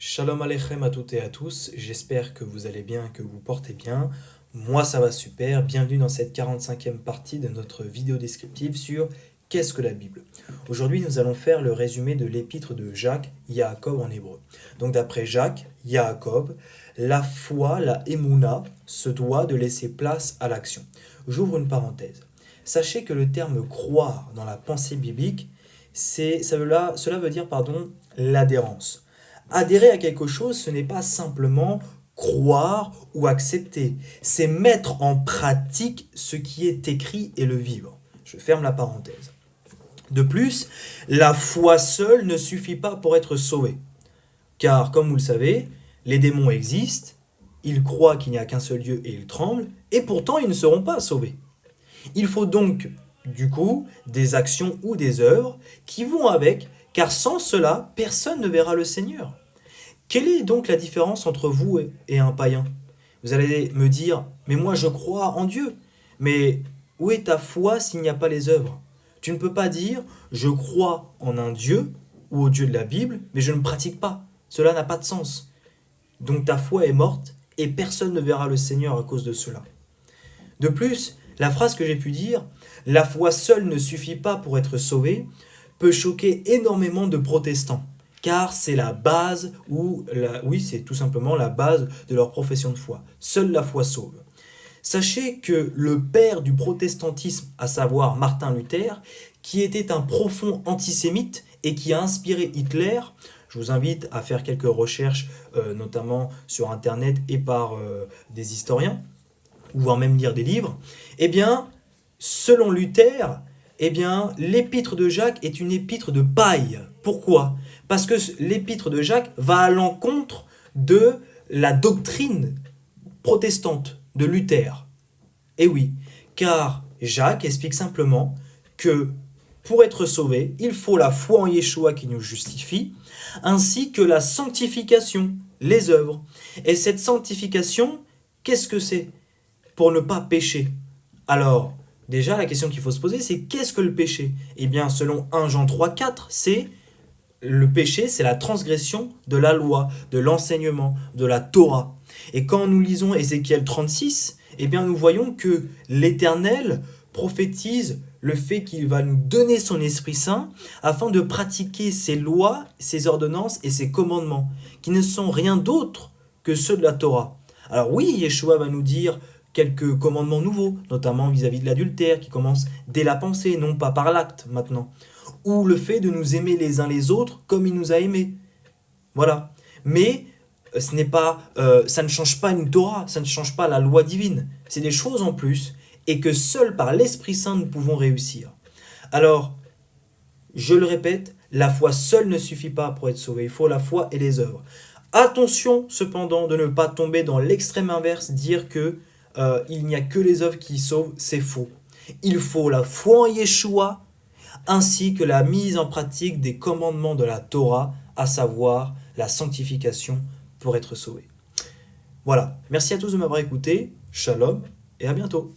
Shalom Aleichem à toutes et à tous, j'espère que vous allez bien, que vous portez bien. Moi ça va super, bienvenue dans cette 45e partie de notre vidéo descriptive sur qu'est-ce que la Bible. Aujourd'hui nous allons faire le résumé de l'épître de Jacques, Yaakov en hébreu. Donc d'après Jacques, Yaakov, la foi, la émouna, se doit de laisser place à l'action. J'ouvre une parenthèse. Sachez que le terme croire dans la pensée biblique, cela veut dire l'adhérence. Adhérer à quelque chose, ce n'est pas simplement croire ou accepter, c'est mettre en pratique ce qui est écrit et le vivre. Je ferme la parenthèse. De plus, la foi seule ne suffit pas pour être sauvé. Car, comme vous le savez, les démons existent, ils croient qu'il n'y a qu'un seul Dieu et ils tremblent, et pourtant ils ne seront pas sauvés. Il faut donc, du coup, des actions ou des œuvres qui vont avec, car sans cela, personne ne verra le Seigneur. Quelle est donc la différence entre vous et un païen? Vous allez me dire, mais moi je crois en Dieu. Mais où est ta foi s'il n'y a pas les œuvres? Tu ne peux pas dire, je crois en un Dieu ou au Dieu de la Bible, mais je ne pratique pas. Cela n'a pas de sens. Donc ta foi est morte et personne ne verra le Seigneur à cause de cela. De plus, la phrase que j'ai pu dire, la foi seule ne suffit pas pour être sauvé, peut choquer énormément de protestants. Car c'est la base, oui, c'est tout simplement la base de leur profession de foi. Seule la foi sauve. Sachez que le père du protestantisme, à savoir Martin Luther, qui était un profond antisémite et qui a inspiré Hitler, je vous invite à faire quelques recherches, notamment sur Internet et par des historiens, ou voire même lire des livres, eh bien, selon Luther, eh bien, l'épître de Jacques est une épître de paille. Pourquoi? Parce que l'épître de Jacques va à l'encontre de la doctrine protestante de Luther. Et oui, car Jacques explique simplement que pour être sauvé, il faut la foi en Yeshua qui nous justifie, ainsi que la sanctification, les œuvres. Et cette sanctification, qu'est-ce que c'est? Pour ne pas pécher. Alors, déjà, la question qu'il faut se poser, c'est qu'est-ce que le péché? Eh bien, selon 1 Jean 3,4, c'est le péché, c'est la transgression de la loi, de l'enseignement, de la Torah. Et quand nous lisons Ézéchiel 36, eh bien, nous voyons que l'Éternel prophétise le fait qu'il va nous donner son Esprit Saint afin de pratiquer ses lois, ses ordonnances et ses commandements, qui ne sont rien d'autre que ceux de la Torah. Alors oui, Yeshua va nous dire quelques commandements nouveaux, notamment vis-à-vis de l'adultère, qui commence dès la pensée, non pas par l'acte maintenant. Ou le fait de nous aimer les uns les autres comme il nous a aimés. Voilà. Mais ça ne change pas une Torah, ça ne change pas la loi divine. C'est des choses en plus et que seul par l'Esprit Saint nous pouvons réussir. Alors, je le répète, la foi seule ne suffit pas pour être sauvé. Il faut la foi et les œuvres. Attention cependant de ne pas tomber dans l'extrême inverse, dire que il n'y a que les œuvres qui sauvent, c'est faux. Il faut la foi en Yeshua, ainsi que la mise en pratique des commandements de la Torah, à savoir la sanctification pour être sauvé. Voilà, merci à tous de m'avoir écouté, shalom et à bientôt.